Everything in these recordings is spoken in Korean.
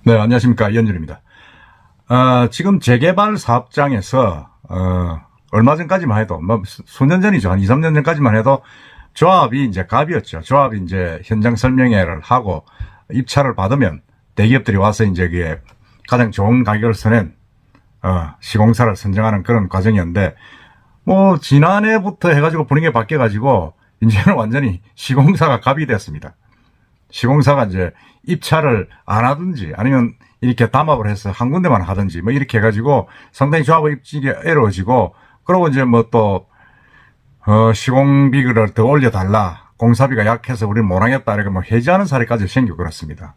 네, 안녕하십니까. 이현준입니다. 지금 재개발 사업장에서, 얼마 전까지만 해도, 뭐, 수년 전이죠. 한 2, 3년 전까지만 해도 조합이 이제 갑이었죠. 조합이 이제 현장 설명회를 하고 입찰을 받으면 대기업들이 와서 이제 그게 가장 좋은 가격을 서낸, 시공사를 선정하는 그런 과정이었는데, 뭐, 지난해부터 해가지고 분위기가 바뀌어가지고, 이제는 완전히 시공사가 갑이 됐습니다. 시공사가 이제 입찰을 안 하든지 아니면 이렇게 담합을 해서 한 군데만 하든지 뭐 이렇게 해가지고 상당히 조합의 입지가 어려워지고, 그러고 이제 뭐 또 시공비를 더 올려달라, 공사비가 약해서 우리는 못하겠다 이렇게 뭐 해지하는 사례까지 생기고 그렇습니다.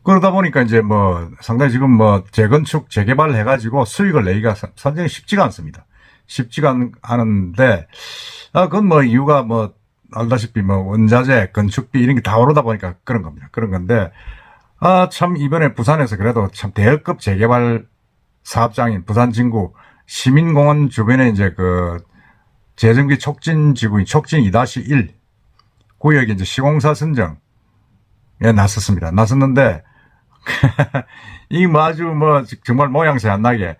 그러다 보니까 이제 뭐 상당히 지금 뭐 재건축 재개발 해가지고 수익을 내기가 상당히 쉽지가 않습니다. 쉽지가 않은데, 그건 뭐 이유가 뭐 알다시피 뭐 원자재, 건축비 이런 게 다 오르다 보니까 그런 겁니다. 그런 건데, 참 이번에 부산에서 그래도 참 대여급 재개발 사업장인 부산 진구 시민공원 주변에 이제 그 재정비 촉진 지구인 촉진 2-1 구역에 이제 시공사 선정에 나섰습니다. 나섰는데 이 뭐 아주 뭐 정말 모양새 안 나게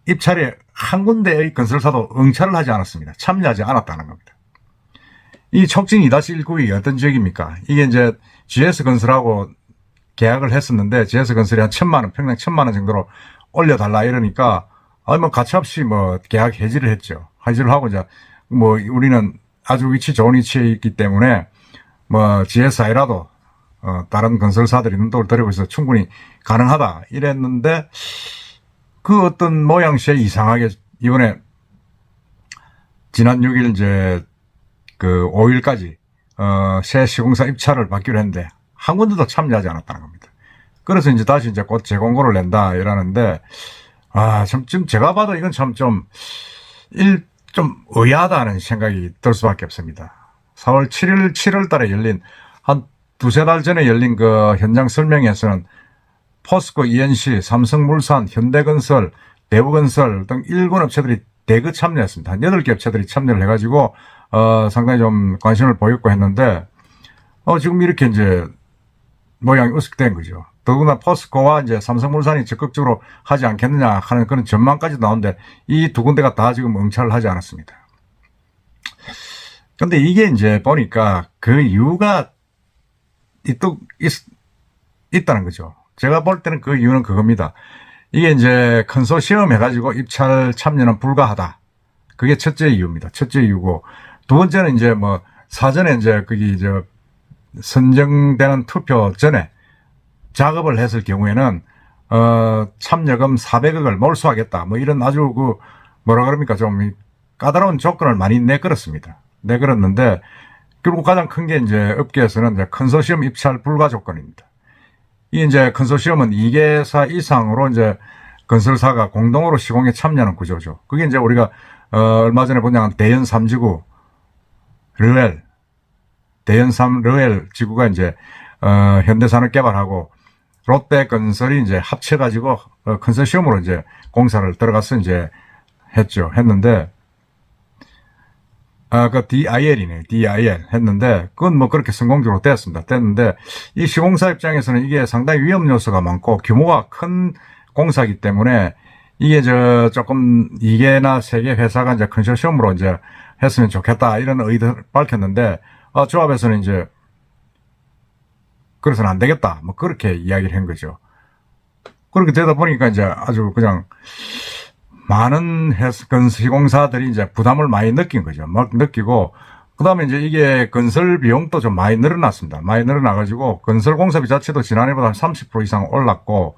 입찰에 한 군데의 건설사도 응찰을 하지 않았습니다. 참여하지 않았다는 겁니다. 이 촉진 2-1 구역이 어떤 지역입니까? 이게 이제 GS건설하고 계약을 했었는데, GS건설이 한 1,000만원, 평당 1,000만원 정도로 올려달라 이러니까, 뭐 가차없이 뭐 계약 해지를 했죠. 해지를 하고 이제 뭐 우리는 아주 좋은 위치에 있기 때문에 뭐 GSI라도 다른 건설사들이 눈독을 들이고 있어서 충분히 가능하다 이랬는데, 그 어떤 모양새에 이상하게 이번에 지난 6일 이제 그 5일까지 새 시공사 입찰을 받기로 했는데 한 군데도 참여하지 않았다는 겁니다. 그래서 이제 다시 이제 곧 재공고를 낸다 이러는데, 지금 제가 봐도 이건 참 좀 의아하다는 생각이 들 수밖에 없습니다. 4월 7월 달에 열린 한 두세 달 전에 열린 그 현장 설명회에서는 포스코, ENC, 삼성물산, 현대건설, 대우건설 등 7 업체들이 대거 참여했습니다. 한 8개 업체들이 참여를 해가지고 상당히 좀 관심을 보였고 했는데, 지금 이렇게 이제 모양이 으쓱된 거죠. 더구나 포스코와 이제 삼성물산이 적극적으로 하지 않겠느냐 하는 그런 전망까지 나오는데, 이 두 군데가 다 지금 응찰을 하지 않았습니다. 근데 이게 이제 보니까 그 이유가 있다는 거죠. 제가 볼 때는 그 이유는 그겁니다. 이게 이제 컨소시엄 해가지고 입찰 참여는 불가하다. 그게 첫째 이유입니다. 첫째 이유고, 두 번째는 이제 뭐 사전에 이제 거기 선정되는 투표 전에 작업을 했을 경우에는 참여금 400억을 몰수하겠다, 뭐 이런 아주 뭐라 그럽니까, 좀 까다로운 조건을 많이 내걸었습니다. 내걸었는데 결국 가장 큰 게 이제 업계에서는 이제 컨소시엄 입찰 불가 조건입니다. 이 이제 컨소시엄은 2개사 이상으로 이제 건설사가 공동으로 시공에 참여하는 구조죠. 그게 이제 우리가 얼마 전에 보냐 대연 3지구 르웰, 대연 3 르웰 지구가 이제 현대산업개발하고 롯데건설이 이제 합쳐가지고 컨소시엄으로 이제 공사를 들어가서 이제 했는데, 그 DIL이네. DIL 했는데, 그건 뭐 그렇게 성공적으로 됐는데, 이 시공사 입장에서는 이게 상당히 위험 요소가 많고 규모가 큰 공사이기 때문에 이게 조금 2개나 3개 회사가 이제 컨소시엄으로 이제 했으면 좋겠다 이런 의도를 밝혔는데, 조합에서는 이제 그래서는 안 되겠다, 뭐 그렇게 이야기를 한 거죠. 그렇게 되다 보니까 이제 아주 그냥 많은 시공사들이 이제 부담을 많이 느낀 거죠. 막 느끼고, 그 다음에 이제 이게 건설 비용도 좀 많이 늘어났습니다. 많이 늘어나가지고 건설 공사비 자체도 지난해보다 한 30% 이상 올랐고,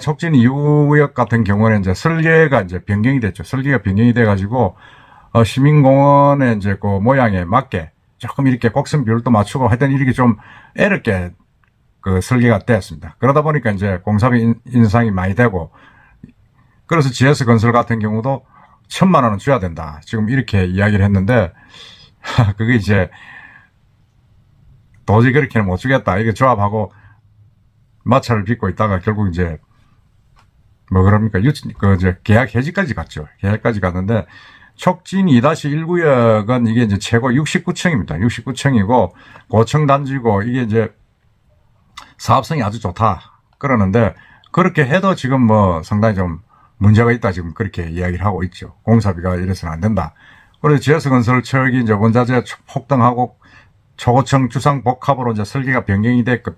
촉진 2구역 같은 경우는 이제 설계가 이제 변경이 됐죠. 설계가 변경이 돼가지고, 시민공원의 이제 그 모양에 맞게 조금 이렇게 곡선 비율도 맞추고 하여튼 이렇게 좀 애롭게 그 설계가 되었습니다. 그러다 보니까 이제 공사비 인상이 많이 되고, 그래서 GS건설 같은 경우도 1,000만 원은 줘야 된다, 지금 이렇게 이야기를 했는데, 그게 이제 도저히 그렇게는 못 주겠다, 이게 조합하고 마찰을 빚고 있다가 결국 이제 뭐 그럽니까, 계약 해지까지 갔죠. 계약까지 갔는데, 촉진 2-1구역은 이게 이제 최고 69층입니다. 69층이고 고층 단지고, 이게 이제 사업성이 아주 좋다. 그러는데 그렇게 해도 지금 뭐 상당히 좀 문제가 있다. 지금 그렇게 이야기를 하고 있죠. 공사비가 이래서는 안 된다. 그래서 GS건설 측이 이제 원자재 폭등하고 초고층 주상 복합으로 이제 설계가 변경이 됐기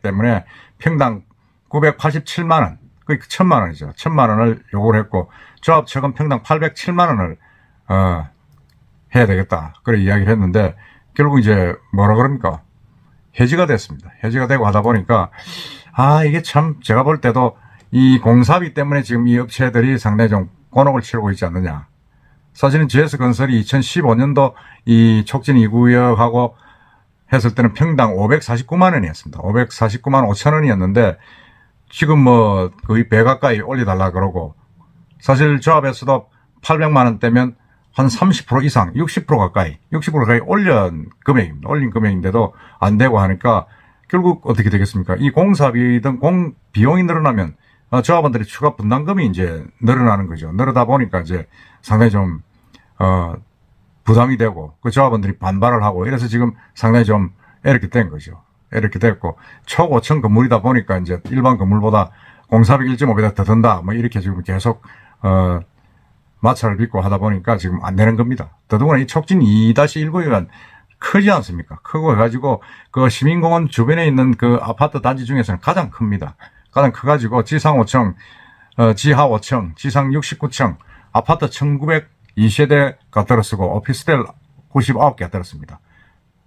때문에 평당 987만 원, 거의 1000만 원이죠. 1000만 원을 요구를 했고 조합 측은 평당 807만 원을 해야 되겠다. 그래 이야기를 했는데 결국 이제 뭐라 그럽니까? 해지가 됐습니다. 해지가 되고 하다 보니까 이게 참 제가 볼 때도 이 공사비 때문에 지금 이 업체들이 상당히 좀 곤혹을 치르고 있지 않느냐. 사실은 GS건설이 2015년도 이 촉진 2구역하고 했을 때는 평당 549만 원이었습니다. 549만 5천 원이었는데 지금 뭐 거의 배 가까이 올려달라 그러고 사실 조합에서도 800만 원대면 한 30% 이상 60% 가까이 올린 금액인데도 안 되고 하니까 결국 어떻게 되겠습니까? 이 공사비든 비용이 늘어나면 조합원들이 추가 분담금이 이제 늘어나는 거죠. 늘어다 보니까 이제 상당히 좀 부담이 되고 그 조합원들이 반발을 하고 이래서 지금 상당히 좀 이렇게 된 거죠. 이렇게 됐고 초고층 건물이다 보니까 이제 일반 건물보다 공사비 1.5배가 더 든다. 뭐 이렇게 지금 계속 마찰을 빚고 하다 보니까 지금 안 되는 겁니다. 더더구나 이 촉진 2-1구역은 크지 않습니까? 크고 해가지고 그 시민공원 주변에 있는 그 아파트 단지 중에서는 가장 큽니다. 가장 커가지고 지상 5층, 지하 5층, 지상 69층, 아파트 1920세대가 들어서고 오피스텔 99개가 들었습니다.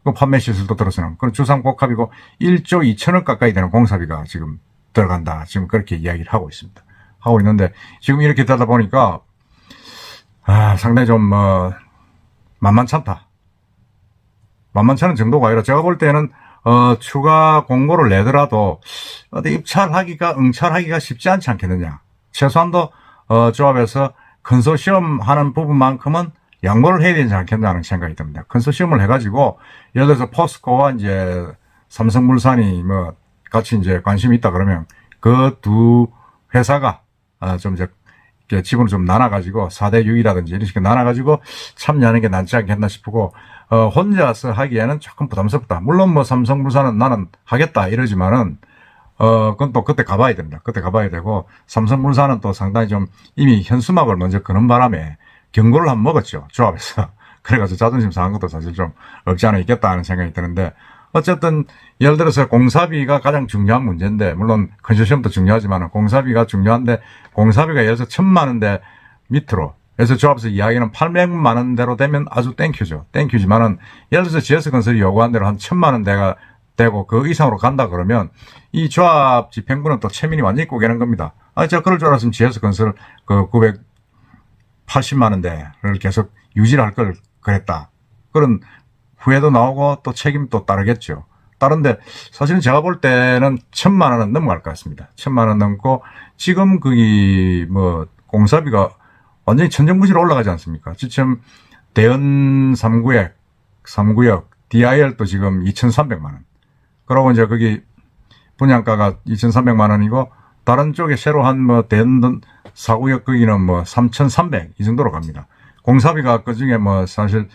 그 판매 시설도 들어서는 그런 주상복합이고 1조 2천억 가까이 되는 공사비가 지금 들어간다. 지금 그렇게 이야기를 하고 있습니다. 하고 있는데 지금 이렇게 되다 보니까 상당히 좀 만만찮다. 만만찮은 정도가 아니라 제가 볼 때는 추가 공고를 내더라도 어디 응찰하기가 쉽지 않지 않겠느냐. 최소한도 조합에서 컨소시엄 하는 부분만큼은 양보를 해야 되지 않겠냐는 생각이 듭니다. 컨소시엄을 해가지고 예를 들어서 포스코와 이제 삼성물산이 뭐 같이 이제 관심이 있다 그러면 그 두 회사가 좀 이제 지분을 좀 나눠가지고 4대 6이라든지 이런 식으로 나눠가지고 참여하는 게 낫지 않겠나 싶고 혼자서 하기에는 조금 부담스럽다. 물론 뭐 삼성물산은 나는 하겠다 이러지만은 그건 또 그때 가봐야 됩니다. 그때 가봐야 되고 삼성물산은 또 상당히 좀 이미 현수막을 먼저 그는 바람에 경고를 한번 먹었죠. 조합에서. 그래가지고 자존심 상한 것도 사실 좀 없지 않아 있겠다 하는 생각이 드는데 어쨌든 예를 들어서 공사비가 가장 중요한 문제인데 물론 컨소시엄도 중요하지만 공사비가 중요한데 공사비가 예를 들어서 1000만 원대 밑으로 그래서 조합에서 이야기는 800만 원대로 되면 아주 땡큐죠. 땡큐지만은 예를 들어서 GS건설이 요구한 대로 한 1000만 원대가 되고 그 이상으로 간다 그러면 이 조합 집행부는 또 체민이 완전히 꼬개는 겁니다. 제가 그럴 줄 알았으면 GS건설 그 980만 원대를 계속 유지를 할 걸 그랬다. 그런 후회도 나오고 또 책임도 따르겠죠. 다른데 사실은 제가 볼 때는 1000만 원은 넘어갈 것 같습니다. 1000만 원 넘고 지금 그게 뭐 공사비가 완전히 천정부지로 올라가지 않습니까? 지금 대연 3구역 DIR도 지금 2,300만 원. 그러고 이제 거기 분양가가 2,300만 원이고 다른 쪽에 새로 한 뭐 대연 4구역 거기는 뭐 3,300 이 정도로 갑니다. 공사비가 그 중에 뭐 사실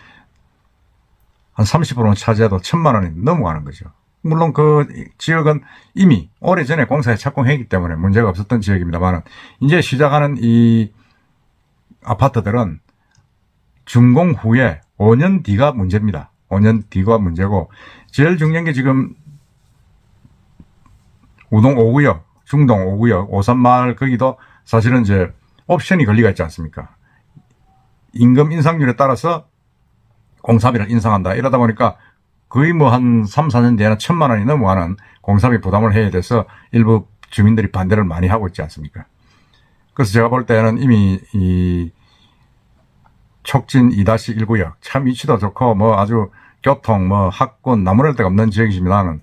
한 30%는 차지해도 1000만 원이 넘어가는 거죠. 물론 그 지역은 이미 오래전에 공사에 착공했기 때문에 문제가 없었던 지역입니다만 이제 시작하는 이 아파트들은 준공 후에 5년 뒤가 문제입니다. 5년 뒤가 문제고 제일 중요한 게 지금 우동 5구역, 중동 5구역, 오산마을 거기도 사실은 이제 옵션이 걸리가 있지 않습니까? 임금 인상률에 따라서 공사비를 인상한다. 이러다 보니까 거의 뭐 한 3, 4년 뒤에는 1000만 원이 넘어가는 공사비 부담을 해야 돼서 일부 주민들이 반대를 많이 하고 있지 않습니까? 그래서 제가 볼 때는 이미 이 촉진 2-1구역 참 위치도 좋고 뭐 아주 교통 뭐 학군 나무랄 데가 없는 지역이지만은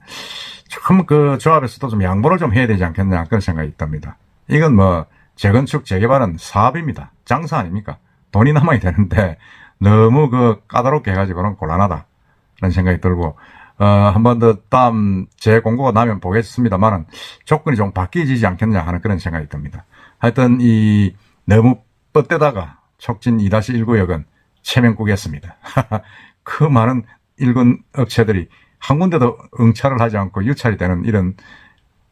조금 그 조합에서도 좀 양보를 좀 해야 되지 않겠냐 그런 생각이 있답니다. 이건 뭐 재건축 재개발은 사업입니다. 장사 아닙니까? 돈이 남아야 되는데 너무 그 까다롭게 해가지고는 곤란하다 라는 생각이 들고 한 번 더 다음 재공고가 나면 보겠습니다만은 조건이 좀 바뀌지 않겠냐 하는 그런 생각이 듭니다. 하여튼 이 너무 뻗대다가 촉진 2-1구역은 체면꾸겠습니다. 그 많은 일군 업체들이 한 군데도 응찰을 하지 않고 유찰이 되는 이런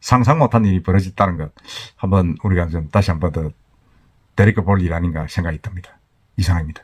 상상 못한 일이 벌어졌다는 것 한번 우리가 좀 다시 한번 더 되짚어 볼 일 아닌가 생각이 듭니다. 이상입니다.